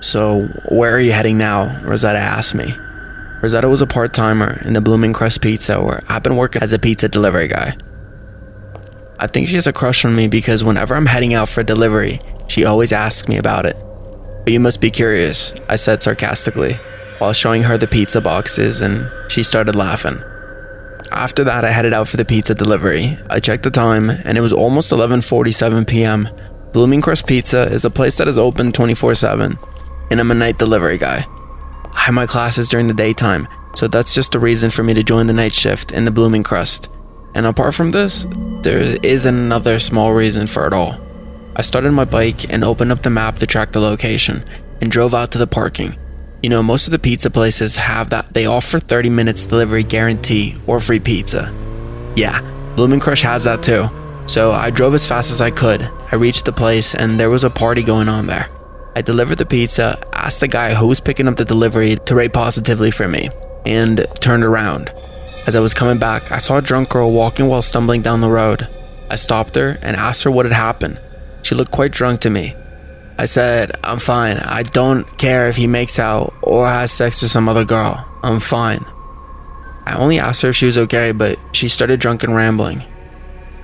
"So, where are you heading now?" Rosetta asked me. Rosetta was a part-timer in the Blooming Crust Pizza where I've been working as a pizza delivery guy. I think she has a crush on me because whenever I'm heading out for delivery, she always asks me about it. "But you must be curious," I said sarcastically, while showing her the pizza boxes, and she started laughing. After that, I headed out for the pizza delivery. I checked the time, and it was almost 11:47 p.m. Blooming Crust Pizza is a place that is open 24/7, and I'm a night delivery guy. I have my classes during the daytime, so that's just a reason for me to join the night shift in the Blooming Crust. And apart from this, there is another small reason for it all. I started my bike and opened up the map to track the location, and drove out to the parking. You know, most of the pizza places have that. They offer 30 minutes delivery guarantee or free pizza. Yeah, Blooming Crust has that too. So I drove as fast as I could. I reached the place and there was a party going on there. I delivered the pizza, asked the guy who was picking up the delivery to rate positively for me, and turned around. As I was coming back, I saw a drunk girl walking while stumbling down the road. I stopped her and asked her what had happened. She looked quite drunk to me. I said, "I'm fine. I don't care if he makes out or has sex with some other girl. I'm fine." I only asked her if she was okay, but she started drunk and rambling.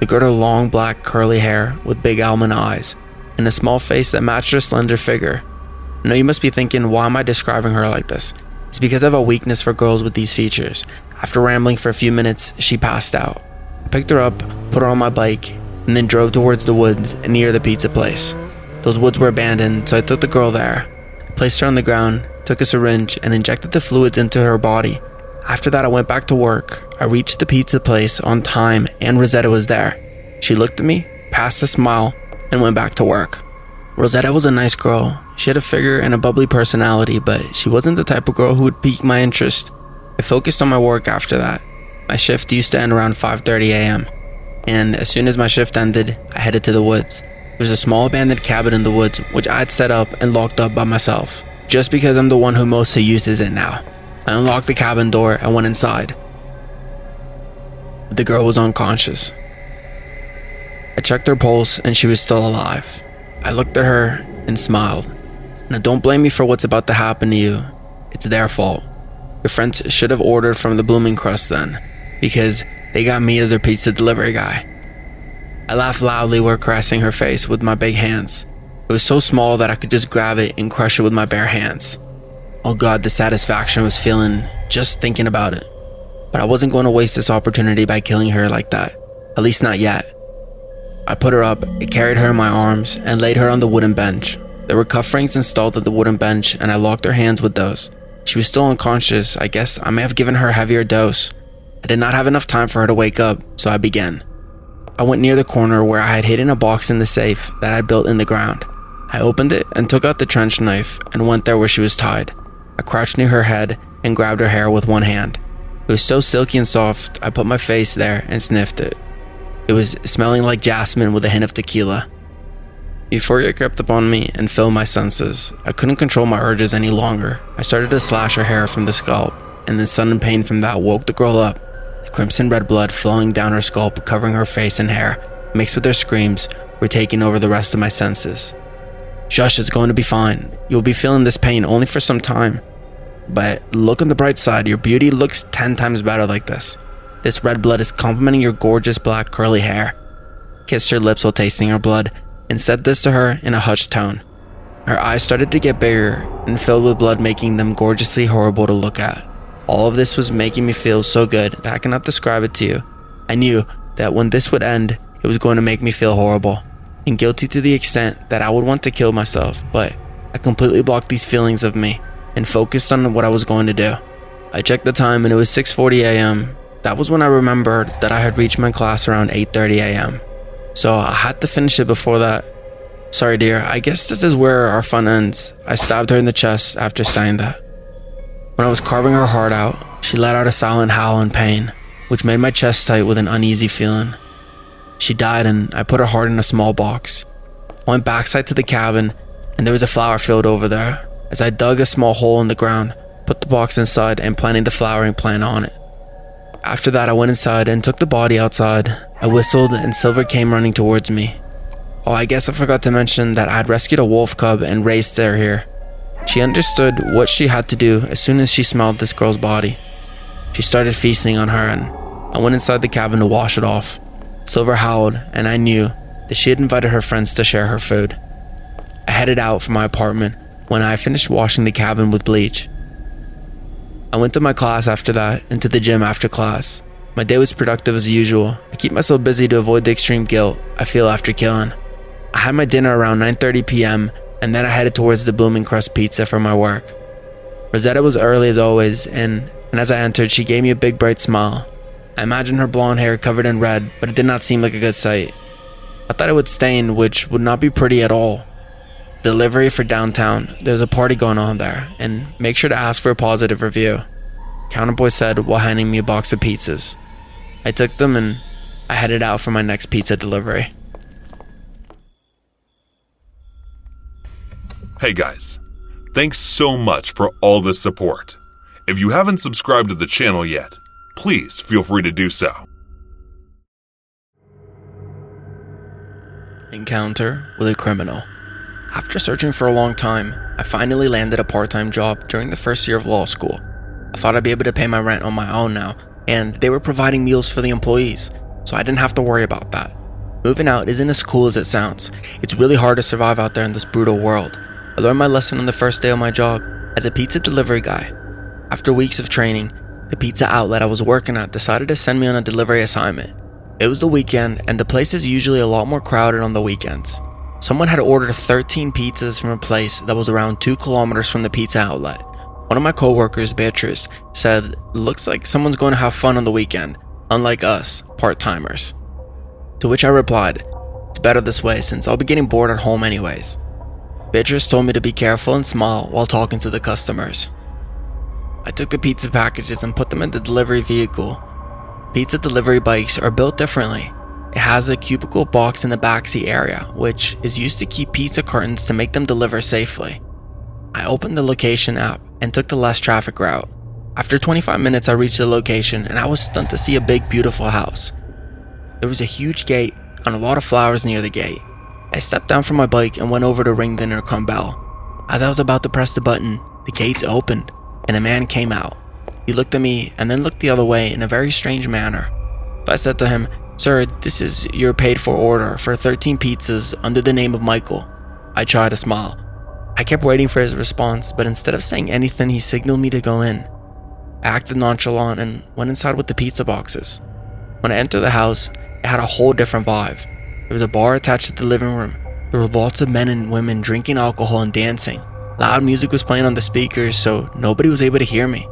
The girl had long black curly hair with big almond eyes and a small face that matched her slender figure. I know you must be thinking, why am I describing her like this? It's because I have a weakness for girls with these features. After rambling for a few minutes, she passed out. I picked her up, put her on my bike, and then drove towards the woods near the pizza place. Those woods were abandoned, so I took the girl there, placed her on the ground, took a syringe, and injected the fluids into her body. After that, I went back to work. I reached the pizza place on time, and Rosetta was there. She looked at me, passed a smile, and went back to work. Rosetta was a nice girl. She had a figure and a bubbly personality, but she wasn't the type of girl who would pique my interest. I focused on my work after that. My shift used to end around 5:30 a.m., and as soon as my shift ended, I headed to the woods. There was a small abandoned cabin in the woods, which I had set up and locked up by myself, just because I'm the one who mostly uses it now. I unlocked the cabin door and went inside. The girl was unconscious. I checked her pulse and she was still alive. I looked at her and smiled. Now don't blame me for what's about to happen to you. It's their fault. Your friends should have ordered from the Blooming Crust then, because they got me as their pizza delivery guy. I laughed loudly while caressing her face with my big hands. It was so small that I could just grab it and crush it with my bare hands. Oh God, the satisfaction I was feeling just thinking about it. But I wasn't going to waste this opportunity by killing her like that. At least not yet. I put her up, carried her in my arms, and laid her on the wooden bench. There were cuff rings installed at the wooden bench, and I locked her hands with those. She was still unconscious. I guess I may have given her a heavier dose. I did not have enough time for her to wake up, so I began. I went near the corner where I had hidden a box in the safe that I built in the ground. I opened it and took out the trench knife and went there where she was tied. I crouched near her head and grabbed her hair with one hand. It was so silky and soft, I put my face there and sniffed it. It was smelling like jasmine with a hint of tequila. Euphoria crept upon me and filled my senses. I couldn't control my urges any longer. I started to slash her hair from the scalp, and the sudden pain from that woke the girl up. The crimson red blood flowing down her scalp, covering her face and hair, mixed with her screams, were taking over the rest of my senses. "Shush, it's going to be fine. You'll be feeling this pain only for some time. But look on the bright side, your beauty looks 10 times better like this. This red blood is complementing your gorgeous black curly hair." Kissed her lips while tasting her blood, and said this to her in a hushed tone. Her eyes started to get bigger and filled with blood, making them gorgeously horrible to look at. All of this was making me feel so good that I cannot describe it to you. I knew that when this would end, it was going to make me feel horrible and guilty to the extent that I would want to kill myself, but I completely blocked these feelings of me and focused on what I was going to do. I checked the time and it was 6:40 a.m. That was when I remembered that I had reached my class around 8:30 a.m. So I had to finish it before that. "Sorry dear, I guess this is where our fun ends." I stabbed her in the chest after saying that. When I was carving her heart out, she let out a silent howl in pain, which made my chest tight with an uneasy feeling. She died and I put her heart in a small box. Went backside to the cabin and there was a flower field over there. As I dug a small hole in the ground, put the box inside and planted the flowering plant on it. After that, I went inside and took the body outside. I whistled and Silver came running towards me. Oh, I guess I forgot to mention that I had rescued a wolf cub and raised her here. She understood what she had to do as soon as she smelled this girl's body. She started feasting on her, and I went inside the cabin to wash it off. Silver howled, and I knew that she had invited her friends to share her food. I headed out from my apartment when I finished washing the cabin with bleach. I went to my class after that and to the gym after class. My day was productive as usual. I keep myself busy to avoid the extreme guilt I feel after killing. I had my dinner around 9:30 p.m. and then I headed towards the Blooming Crust Pizza for my work. Rosetta was early as always, and as I entered, she gave me a big bright smile. I imagined her blonde hair covered in red, but it did not seem like a good sight. I thought it would stain, which would not be pretty at all. Delivery for downtown. There's a party going on there, and make sure to ask for a positive review, Counterboy said while handing me a box of pizzas. I took them and I headed out for my next pizza delivery. Hey guys, thanks so much for all the support. If you haven't subscribed to the channel yet, please feel free to do so. Encounter with a criminal. After searching for a long time, I finally landed a part-time job during the first year of law school. I thought I'd be able to pay my rent on my own now, and they were providing meals for the employees, so I didn't have to worry about that. Moving out isn't as cool as it sounds. It's really hard to survive out there in this brutal world. I learned my lesson on the first day of my job as a pizza delivery guy. After weeks of training, the pizza outlet I was working at decided to send me on a delivery assignment. It was the weekend, and the place is usually a lot more crowded on the weekends. Someone had ordered 13 pizzas from a place that was around 2 kilometers from the pizza outlet. One of my coworkers, Beatrice, said, "Looks like someone's going to have fun on the weekend, unlike us, part-timers." To which I replied, "It's better this way since I'll be getting bored at home anyways." Beatrice told me to be careful and smile while talking to the customers. I took the pizza packages and put them in the delivery vehicle. Pizza delivery bikes are built differently. It has a cubicle box in the backseat area, which is used to keep pizza cartons to make them deliver safely. I opened the location app and took the less traffic route. After 25 minutes, I reached the location and I was stunned to see a big, beautiful house. There was a huge gate and a lot of flowers near the gate. I stepped down from my bike and went over to ring the intercom bell. As I was about to press the button, the gates opened and a man came out. He looked at me and then looked the other way in a very strange manner. So I said to him, "Sir, this is your paid for order for 13 pizzas under the name of Michael." I tried to smile. I kept waiting for his response, but instead of saying anything, he signaled me to go in. I acted nonchalant and went inside with the pizza boxes. When I entered the house, it had a whole different vibe. There was a bar attached to the living room. There were lots of men and women drinking alcohol and dancing. Loud music was playing on the speakers, so nobody was able to hear me.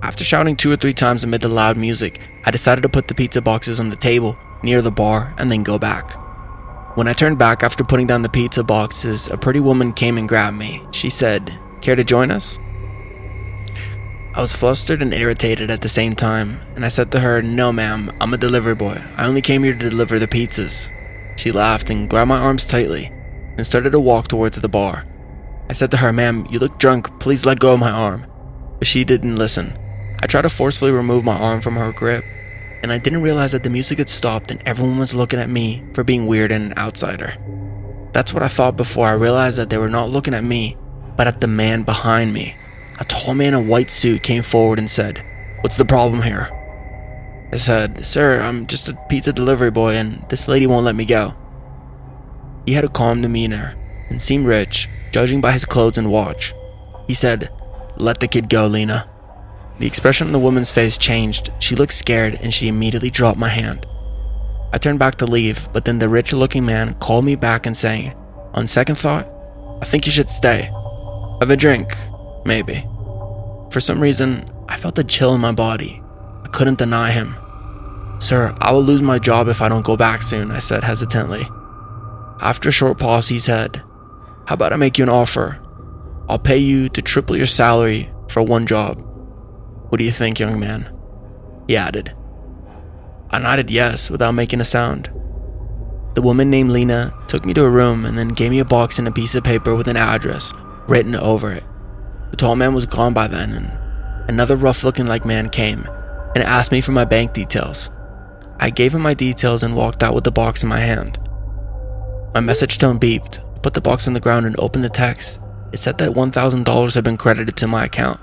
After shouting 2 or 3 times amid the loud music, I decided to put the pizza boxes on the table near the bar and then go back. When I turned back after putting down the pizza boxes, a pretty woman came and grabbed me. She said, "Care to join us?" I was flustered and irritated at the same time, and I said to her, "No ma'am, I'm a delivery boy. I only came here to deliver the pizzas." She laughed and grabbed my arms tightly and started to walk towards the bar. I said to her, "Ma'am, you look drunk, please let go of my arm." But she didn't listen. I tried to forcefully remove my arm from her grip, and I didn't realize that the music had stopped and everyone was looking at me for being weird and an outsider. That's what I thought before I realized that they were not looking at me, but at the man behind me. A tall man in a white suit came forward and said, "What's the problem here?" I said, "Sir, I'm just a pizza delivery boy and this lady won't let me go." He had a calm demeanor and seemed rich, judging by his clothes and watch. He said, "Let the kid go, Lena." The expression on the woman's face changed. She looked scared and she immediately dropped my hand. I turned back to leave, but then the rich-looking man called me back and saying, "On second thought, I think you should stay. Have a drink, maybe." For some reason, I felt a chill in my body. I couldn't deny him. "Sir, I will lose my job if I don't go back soon," I said hesitantly. After a short pause, he said, "How about I make you an offer? I'll pay you to triple your salary for one job. What do you think, young man?" He added. I nodded yes without making a sound. The woman named Lena took me to a room and then gave me a box and a piece of paper with an address written over it. The tall man was gone by then, and another rough-looking like man came and asked me for my bank details. I gave him my details and walked out with the box in my hand. My message tone beeped. I put the box on the ground and opened the text. It said that $1,000 had been credited to my account.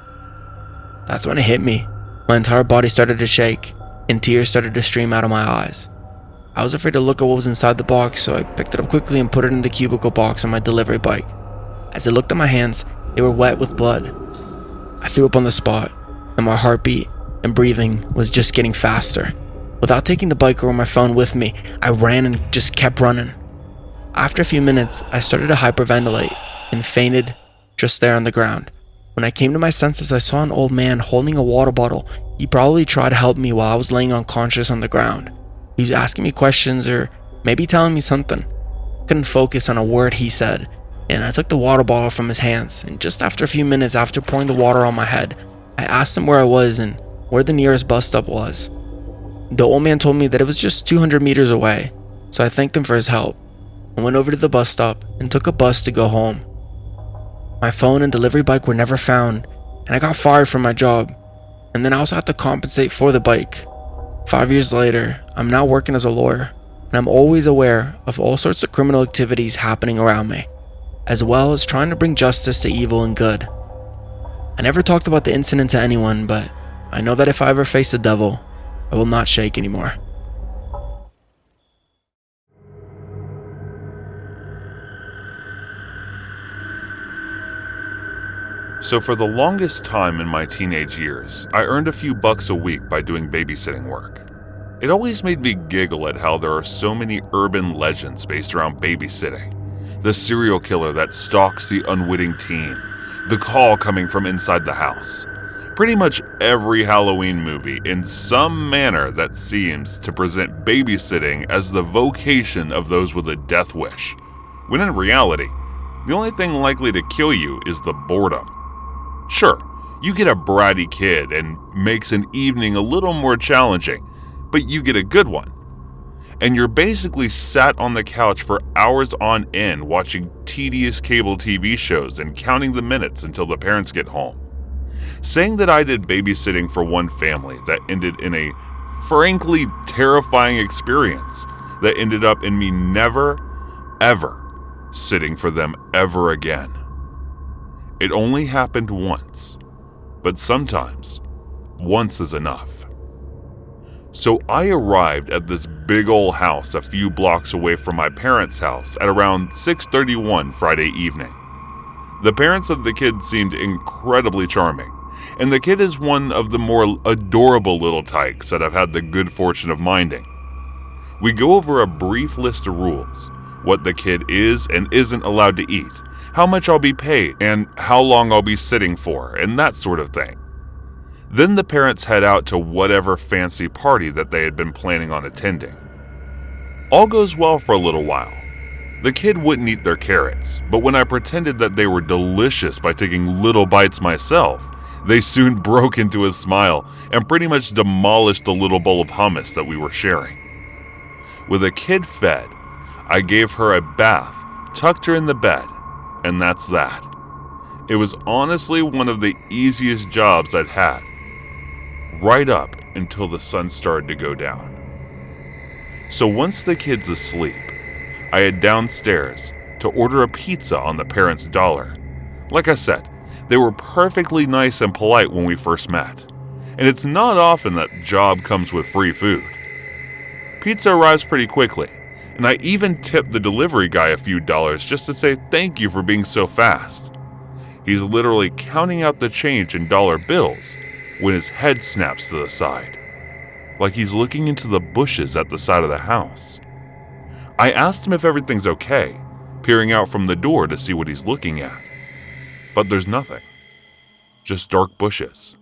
That's when it hit me. My entire body started to shake, and tears started to stream out of my eyes. I was afraid to look at what was inside the box, so I picked it up quickly and put it in the cubicle box on my delivery bike. As I looked at my hands, they were wet with blood. I threw up on the spot, and my heartbeat and breathing was just getting faster. Without taking the bike or my phone with me, I ran and just kept running. After a few minutes, I started to hyperventilate and fainted just there on the ground. When I came to my senses, I saw an old man holding a water bottle. He probably tried to help me while I was laying unconscious on the ground. He was asking me questions or maybe telling me something. I couldn't focus on a word he said, and I took the water bottle from his hands, and just after a few minutes after pouring the water on my head, I asked him where I was and where the nearest bus stop was. The old man told me that it was just 200 meters away, so I thanked him for his help. I went over to the bus stop and took a bus to go home. My phone and delivery bike were never found, and I got fired from my job, and then I also had to compensate for the bike. 5 years later, I'm now working as a lawyer, and I'm always aware of all sorts of criminal activities happening around me, as well as trying to bring justice to evil and good. I never talked about the incident to anyone, but I know that if I ever face the devil, I will not shake anymore. So for the longest time in my teenage years, I earned a few bucks a week by doing babysitting work. It always made me giggle at how there are so many urban legends based around babysitting. The serial killer that stalks the unwitting teen, the call coming from inside the house. Pretty much every Halloween movie in some manner that seems to present babysitting as the vocation of those with a death wish, when in reality, the only thing likely to kill you is the boredom. Sure, you get a bratty kid and makes an evening a little more challenging, but you get a good one. And you're basically sat on the couch for hours on end watching tedious cable TV shows and counting the minutes until the parents get home. Saying that I did babysitting for one family that ended in a frankly terrifying experience that ended up in me never, ever sitting for them ever again. It only happened once, but sometimes once is enough. So I arrived at this big old house a few blocks away from my parents' house at around 6:31 Friday evening. The parents of the kid seemed incredibly charming, and the kid is one of the more adorable little tykes that I've had the good fortune of minding. We go over a brief list of rules, what the kid is and isn't allowed to eat, how much I'll be paid, and how long I'll be sitting for, and that sort of thing. Then the parents head out to whatever fancy party that they had been planning on attending. All goes well for a little while. The kid wouldn't eat their carrots, but when I pretended that they were delicious by taking little bites myself, they soon broke into a smile and pretty much demolished the little bowl of hummus that we were sharing. With a kid fed, I gave her a bath, tucked her in the bed, and that's that. It was honestly one of the easiest jobs I'd had, right up until the sun started to go down. So once the kid's asleep, I head downstairs to order a pizza on the parents' dollar. Like I said, they were perfectly nice and polite when we first met, and it's not often that job comes with free food. Pizza arrives pretty quickly, and I even tipped the delivery guy a few dollars just to say thank you for being so fast. He's literally counting out the change in dollar bills when his head snaps to the side, like he's looking into the bushes at the side of the house. I asked him if everything's okay, peering out from the door to see what he's looking at. But there's nothing, just dark bushes.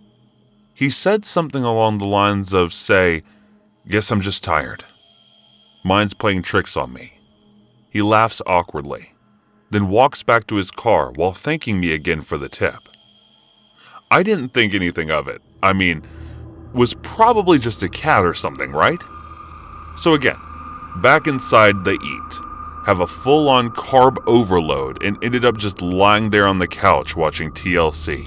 He said something along the lines of, say, "Guess I'm just tired. Mind's playing tricks on me." He laughs awkwardly, then walks back to his car while thanking me again for the tip. I didn't think anything of it. I mean, was probably just a cat or something, right? So again, back inside they eat, have a full-on carb overload, and ended up just lying there on the couch watching TLC.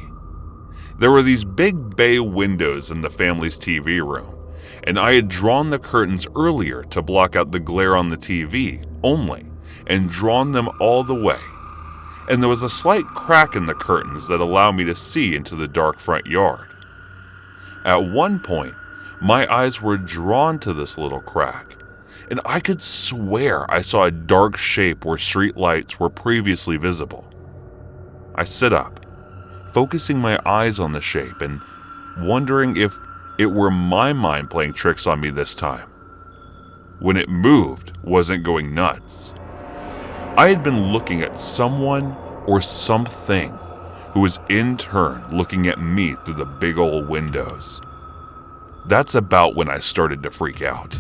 There were these big bay windows in the family's TV room, and I had drawn the curtains earlier to block out the glare on the TV only, and drawn them all the way. and there was a slight crack in the curtains that allowed me to see into the dark front yard. At one point, my eyes were drawn to this little crack, and I could swear I saw a dark shape where street lights were previously visible. I sit up, focusing my eyes on the shape and wondering if it were my mind playing tricks on me this time. When it moved, wasn't going nuts. I had been looking at someone or something who was in turn looking at me through the big old windows. That's about when I started to freak out.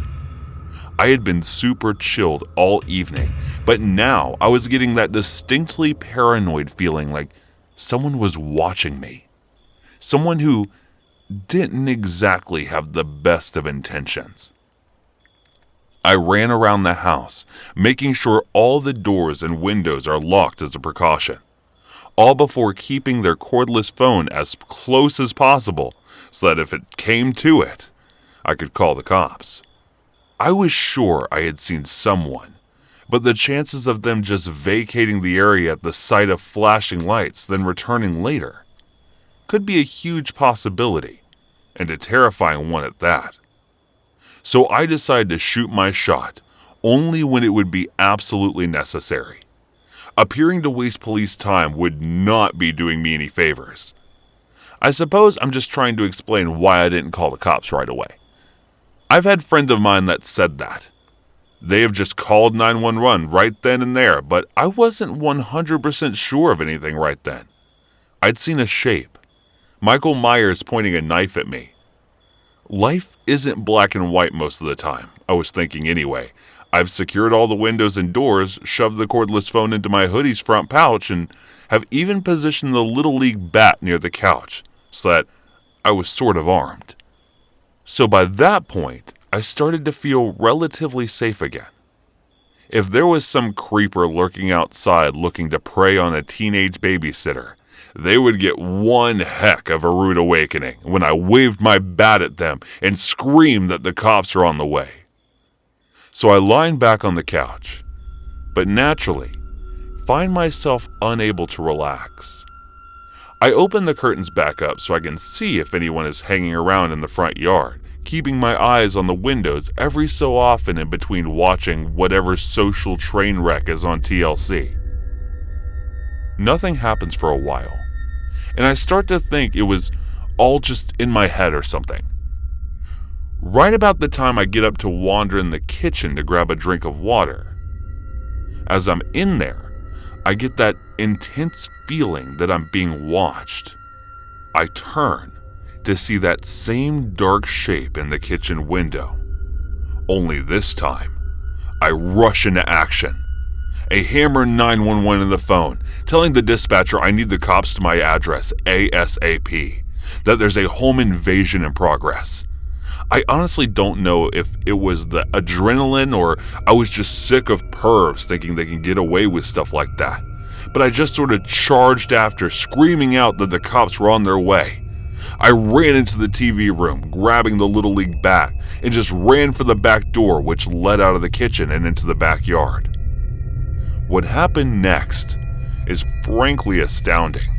I had been super chilled all evening, but now I was getting that distinctly paranoid feeling like someone was watching me. Someone who didn't exactly have the best of intentions. I ran around the house, making sure all the doors and windows are locked as a precaution, all before keeping their cordless phone as close as possible so that if it came to it, I could call the cops. I was sure I had seen someone, but the chances of them just vacating the area at the sight of flashing lights then returning later could be a huge possibility, and a terrifying one at that. So I decided to shoot my shot only when it would be absolutely necessary. Appearing to waste police time would not be doing me any favors. I suppose I'm just trying to explain why I didn't call the cops right away. I've had friends of mine that said that. They have just called 911 right then and there, but I wasn't 100% sure of anything right then. I'd seen a shape. Michael Myers pointing a knife at me. Life isn't black and white most of the time, I was thinking anyway. I've secured all the windows and doors, shoved the cordless phone into my hoodie's front pouch, and have even positioned the Little League bat near the couch, so that I was sort of armed. So by that point, I started to feel relatively safe again. If there was some creeper lurking outside looking to prey on a teenage babysitter, they would get one heck of a rude awakening when I waved my bat at them and screamed that the cops are on the way. So I lie back on the couch, but naturally find myself unable to relax. I open the curtains back up so I can see if anyone is hanging around in the front yard, keeping my eyes on the windows every so often in between watching whatever social train wreck is on TLC. Nothing happens for a while, and I start to think it was all just in my head or something. Right about the time I get up to wander in the kitchen to grab a drink of water. As I'm in there, I get that intense feeling that I'm being watched. I turn to see that same dark shape in the kitchen window. Only this time, I rush into action. I hammer 911 in the phone, telling the dispatcher I need the cops to my address ASAP, that there's a home invasion in progress. I honestly don't know if it was the adrenaline or I was just sick of pervs thinking they can get away with stuff like that, but I just sort of charged after, screaming out that the cops were on their way. I ran into the TV room, grabbing the Little League bat, and just ran for the back door, which led out of the kitchen and into the backyard. What happened next is frankly astounding.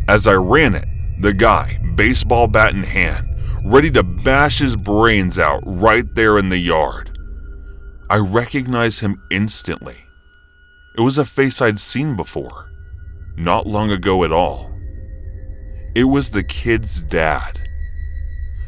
As I ran it, the guy, baseball bat in hand, ready to bash his brains out right there in the yard. I recognized him instantly. It was a face I'd seen before, not long ago at all. It was the kid's dad.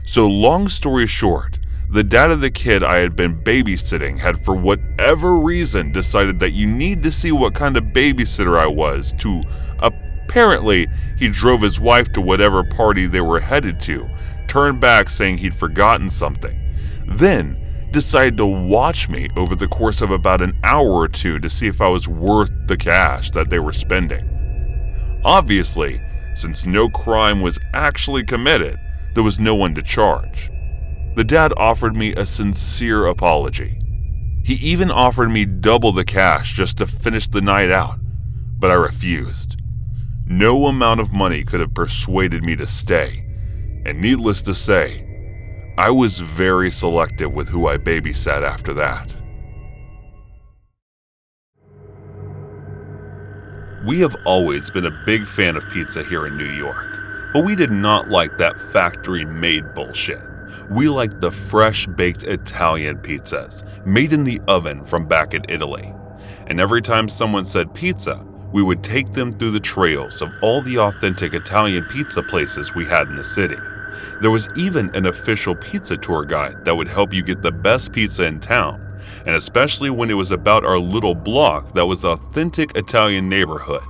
So long story short, the dad of the kid I had been babysitting had for whatever reason decided that you need to see what kind of babysitter I was to, apparently, he drove his wife to whatever party they were headed to, turned back saying he'd forgotten something, then decided to watch me over the course of about an hour or two to see if I was worth the cash that they were spending. Obviously, since no crime was actually committed, there was no one to charge. The dad offered me a sincere apology. He even offered me double the cash just to finish the night out, but I refused. No amount of money could have persuaded me to stay, and needless to say, I was very selective with who I babysat after that. We have always been a big fan of pizza here in New York, but we did not like that factory-made bullshit. We liked the fresh-baked Italian pizzas, made in the oven from back in Italy. And every time someone said pizza, we would take them through the trails of all the authentic Italian pizza places we had in the city. There was even an official pizza tour guide that would help you get the best pizza in town, and especially when it was about our little block that was authentic Italian neighborhood,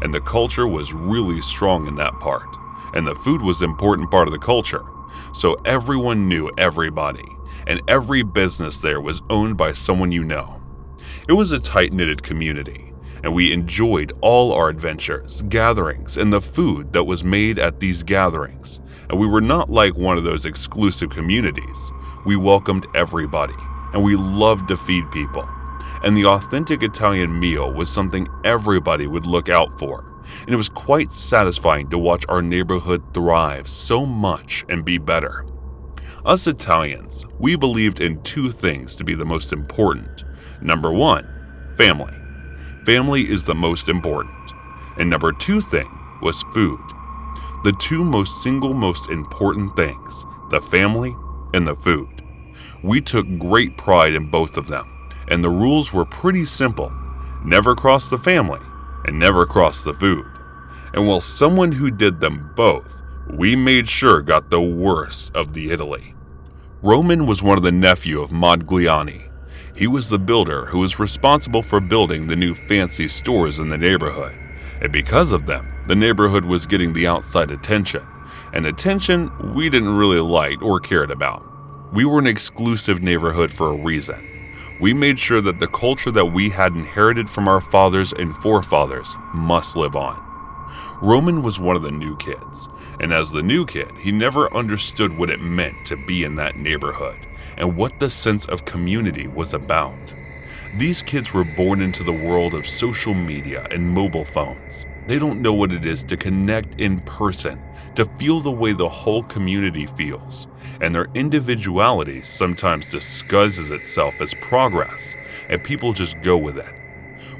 and the culture was really strong in that part, and the food was an important part of the culture, so everyone knew everybody, and every business there was owned by someone you know. It was a tight-knitted community, and we enjoyed all our adventures, gatherings, and the food that was made at these gatherings, and we were not like one of those exclusive communities. We welcomed everybody, and we loved to feed people. And the authentic Italian meal was something everybody would look out for. And it was quite satisfying to watch our neighborhood thrive so much and be better. Us Italians, we believed in two things to be the most important. Number one, family. Family is the most important. And number two thing was food. The two most important things, the family and the food. We took great pride in both of them, and the rules were pretty simple. Never cross the family, and never cross the food. And while someone who did them both, we made sure got the worst of the Italy. Roman was one of the nephew of MacLeod. He was the builder who was responsible for building the new fancy stores in the neighborhood. And because of them, the neighborhood was getting the outside attention, and attention we didn't really like or cared about. We were an exclusive neighborhood for a reason. We made sure that the culture that we had inherited from our fathers and forefathers must live on. Roman was one of the new kids, and as the new kid, he never understood what it meant to be in that neighborhood and what the sense of community was about. These kids were born into the world of social media and mobile phones. They don't know what it is to connect in person, to feel the way the whole community feels, and their individuality sometimes disguises itself as progress, and people just go with it.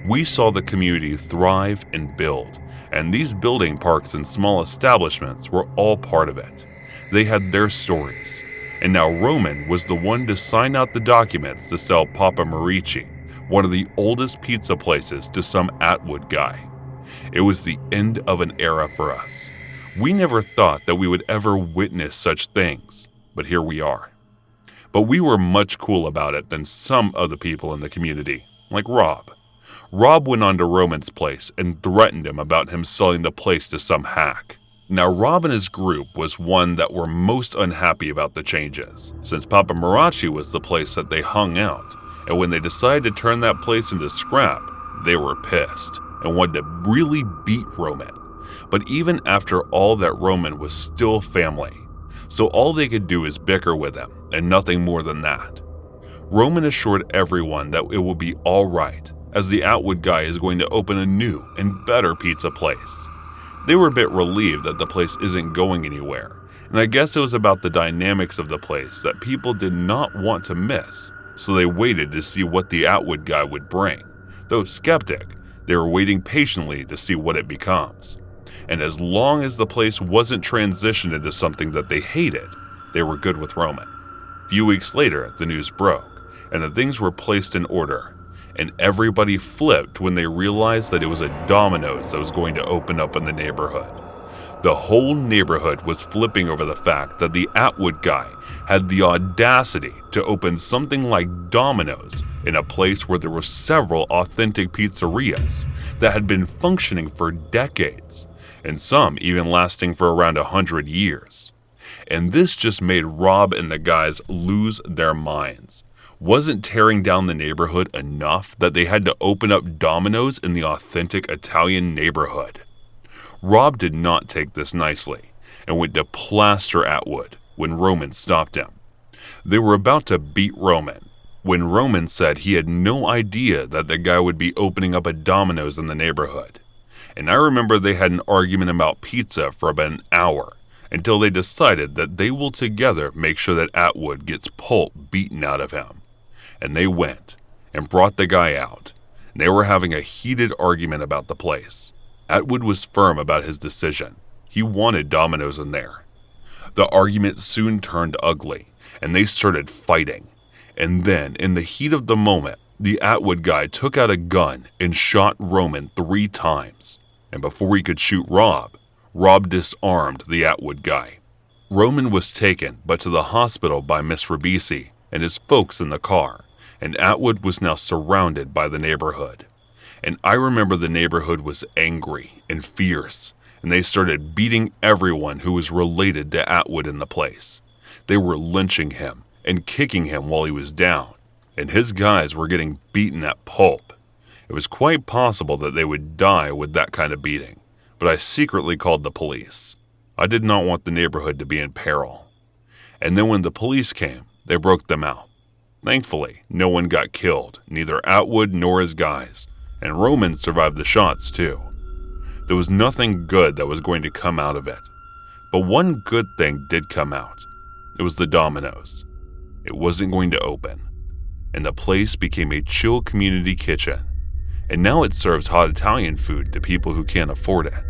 We saw the community thrive and build, and these building parks and small establishments were all part of it. They had their stories, and now Roman was the one to sign out the documents to sell Papa Marici, one of the oldest pizza places, to some Atwood guy. It was the end of an era for us. We never thought that we would ever witness such things, but here we are. But we were much cooler about it than some of the people in the community, like Rob. Rob went on to Roman's place and threatened him about him selling the place to some hack. Now Rob and his group was one that were most unhappy about the changes, since Papa Marici was the place that they hung out, and when they decided to turn that place into scrap, they were pissed and wanted to really beat Roman. But even after all that, Roman was still family, so all they could do is bicker with him, and nothing more than that. Roman assured everyone that it will be all right, as the Atwood guy is going to open a new and better pizza place. They were a bit relieved that the place isn't going anywhere, and I guess it was about the dynamics of the place that people did not want to miss, so they waited to see what the Atwood guy would bring. Though skeptic, they were waiting patiently to see what it becomes. And as long as the place wasn't transitioned into something that they hated, they were good with Roman. A few weeks later, the news broke, and the things were placed in order, and everybody flipped when they realized that it was a Domino's that was going to open up in the neighborhood. The whole neighborhood was flipping over the fact that the Atwood guy had the audacity to open something like Domino's in a place where there were several authentic pizzerias that had been functioning for decades, and some even lasting for around 100 years. And this just made Rob and the guys lose their minds. Wasn't tearing down the neighborhood enough that they had to open up Domino's in the authentic Italian neighborhood? Rob did not take this nicely and went to plaster Atwood when Roman stopped him. They were about to beat Roman when Roman said he had no idea that the guy would be opening up a Domino's in the neighborhood. And I remember they had an argument about pizza for about an hour until they decided that they will together make sure that Atwood gets pulp beaten out of him. And they went and brought the guy out. And they were having a heated argument about the place. Atwood was firm about his decision. He wanted Domino's in there. The argument soon turned ugly, and they started fighting. And then, in the heat of the moment, the Atwood guy took out a gun and shot Roman 3 times. And before he could shoot Rob disarmed the Atwood guy. Roman was taken, but to the hospital by Miss Ribisi and his folks in the car, and Atwood was now surrounded by the neighborhood. And I remember the neighborhood was angry and fierce, and they started beating everyone who was related to Atwood in the place. They were lynching him and kicking him while he was down, and his guys were getting beaten at pulp. It was quite possible that they would die with that kind of beating, but I secretly called the police. I did not want the neighborhood to be in peril. And then when the police came, they broke them out. Thankfully, no one got killed, neither Atwood nor his guys, and Roman survived the shots too. There was nothing good that was going to come out of it. But one good thing did come out. It was the Domino's. It wasn't going to open. And the place became a chill community kitchen. And now it serves hot Italian food to people who can't afford it.